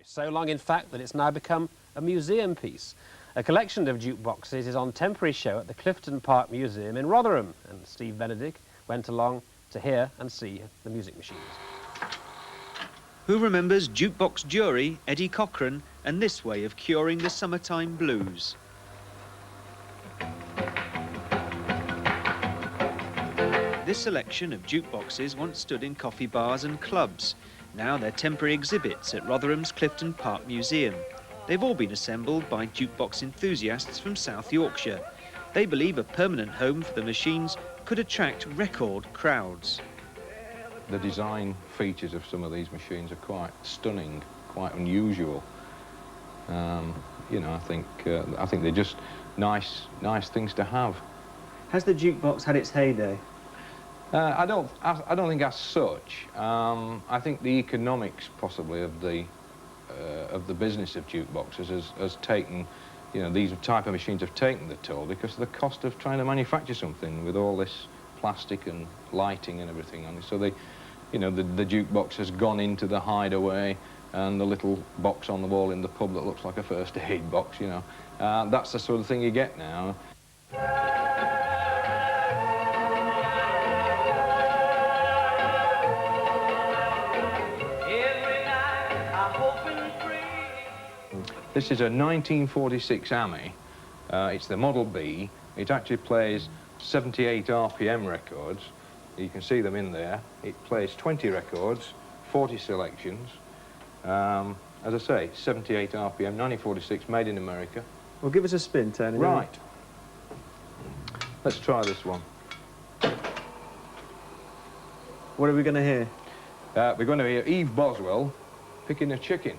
So long, in fact, that it's now become a museum piece. A collection of jukeboxes is on temporary show at the Clifton Park Museum in Rotherham, and Steve Benedict went along to hear and see the music machines. Who remembers jukebox jury Eddie Cochran and this way of curing the summertime blues? This selection of jukeboxes once stood in coffee bars and clubs. Now they're temporary exhibits at Rotherham's Clifton Park Museum. They've all been assembled by jukebox enthusiasts from South Yorkshire. They believe a permanent home for the machines could attract record crowds. The design features of some of these machines are quite stunning, quite unusual. You know, I think they're just nice things to have. Has the jukebox had its heyday? I don't think as such. I think the economics possibly of the business of jukeboxes has taken, you know, these type of machines have taken the toll because of the cost of trying to manufacture something with all this plastic and lighting and everything on it. So they, you know, the jukebox has gone into the hideaway and the little box on the wall in the pub that looks like a first aid box, you know. That's the sort of thing you get now. This is a 1946 AMI. It's the Model B. It actually plays 78 RPM records. You can see them in there. It plays 20 records, 40 selections. As I say, 78 RPM, 1946, made in America. Well, give us a spin, Tony. Right. Let's try this one. What are we going to hear? We're going to hear Eve Boswell picking a chicken.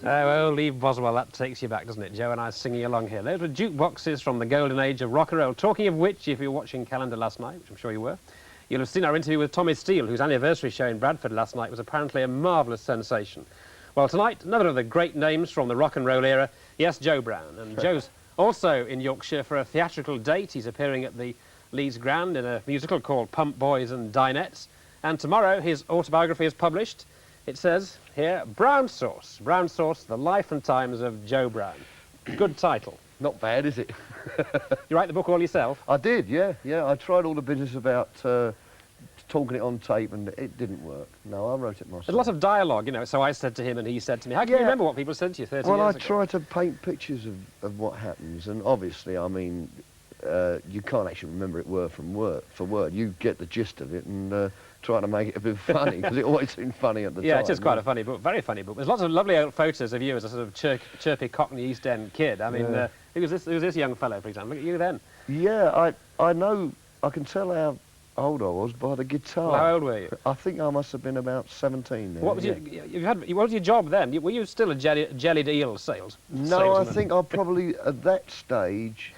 Oh, Eve Boswell, that takes you back, doesn't it? Joe and I singing along here. Those were jukeboxes from the golden age of rock and roll. Talking of which, if you were watching Calendar last night, which I'm sure you were, you'll have seen our interview with Tommy Steele, whose anniversary show in Bradford last night was apparently a marvellous sensation. Well, tonight, another of the great names from the rock and roll era, yes, Joe Brown. And Joe's also in Yorkshire for a theatrical date. He's appearing at the Leeds Grand in a musical called Pump Boys and Dinettes. And tomorrow, his autobiography is published. It says here, Brown Sauce, The Life and Times of Joe Brown. Good title. Not bad, is it? You write the book all yourself? I did, yeah. I tried all the business about talking it on tape and it didn't work. No, I wrote it myself. There's a lot of dialogue, you know, so I said to him and he said to me. How can you remember what people said to you 30 years ago? Well, I try to paint pictures of what happens, and obviously, I mean, you can't actually remember it word for word. You get the gist of it and try to make it a bit funny, because it always seemed funny at the time. Yeah, it is quite a funny book, very funny book. There's lots of lovely old photos of you as a sort of chirpy Cockney East End kid. I mean, who was this young fellow, for example? Look at you then. Yeah, I know, I can tell how old I was by the guitar. Well, how old were you? I think I must have been about 17 then. What was what was your job then? Were you still a jellied eel salesman? No, I think I probably, at that stage,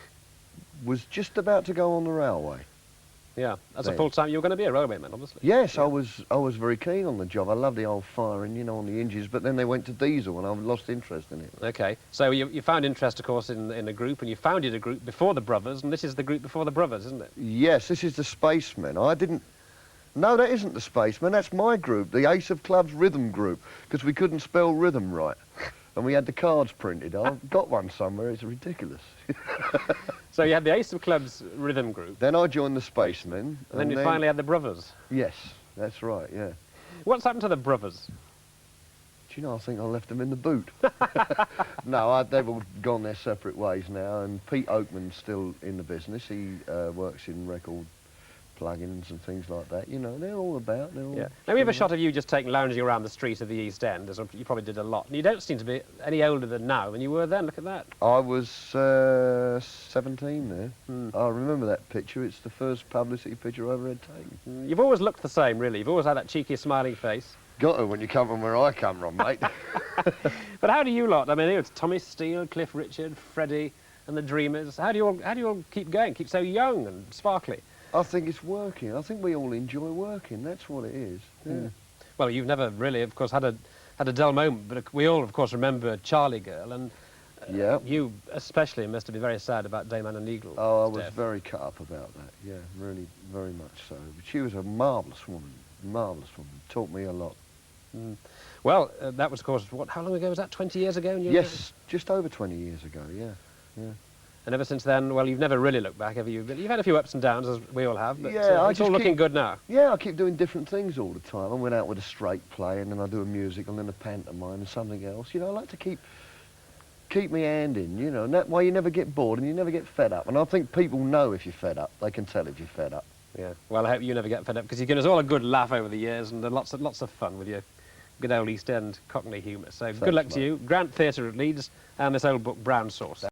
was just about to go on the railway. Yeah, as a full-time, you were going to be a railwayman, obviously. Yes, yeah. I was very keen on the job. I loved the old firing, you know, on the engines, but then they went to diesel and I lost interest in it. OK, so you found interest, of course, in a group, and you founded a group before the Brothers, and this is the group before the Brothers, isn't it? Yes, this is the Spacemen. I didn't... No, that isn't the Spacemen, that's my group, the Ace of Clubs Rhythm Group, because we couldn't spell rhythm right. And we had the cards printed. I've got one somewhere, it's ridiculous. So you had the Ace of Clubs Rhythm Group. Then I joined the Spacemen. And then you finally had the Brothers. Yes, that's right, yeah. What's happened to the Brothers? Do you know, I think I left them in the boot. No, they've all gone their separate ways now, and Pete Oakman's still in the business. He works in record plugins and things like that. You know, they're all about. Yeah. Now, we have a shot of you just lounging around the street of the East End, as you probably did a lot. And you don't seem to be any older than now than you were then. Look at that. I was 17 there. I remember that picture. It's the first publicity picture I ever had taken. You've always looked the same, really. You've always had that cheeky, smiling face. Got to when you come from where I come from, mate. But how do you lot? I mean, it's Tommy Steele, Cliff Richard, Freddie, and the Dreamers. How do you all keep going? Keep so young and sparkly? I think it's working. I think we all enjoy working. That's what it is. Yeah. Well, you've never really, of course, had a dull moment, but we all, of course, remember Charlie Girl, and Yeah. you especially must have been very sad about Dame Anna Neagle's Oh, I was death. very cut up about that. Yeah, really, very much so. But she was a marvellous woman. Marvellous woman. Taught me a lot. Mm. Well, that was, of course, how long ago was that? 20 years ago? And Yes, just over 20 years ago. Yeah, yeah. And ever since then, well, you've never really looked back, have you? You've had a few ups and downs, as we all have, but Yeah, I it's all just looking keep- good now. Yeah, I keep doing different things all the time. I went out with a straight play, and then I do a musical, and then a pantomime, and something else. You know, I like to keep my hand in, you know, and that way you never get bored and you never get fed up. And I think people know if you're fed up. They can tell if you're fed up. Yeah. Well, I hope you never get fed up, because you've given us all a good laugh over the years, and lots of fun with your good old East End Cockney humour. So good luck to mate. you. Grant Theatre at Leeds, and this old book, Brown Sauce.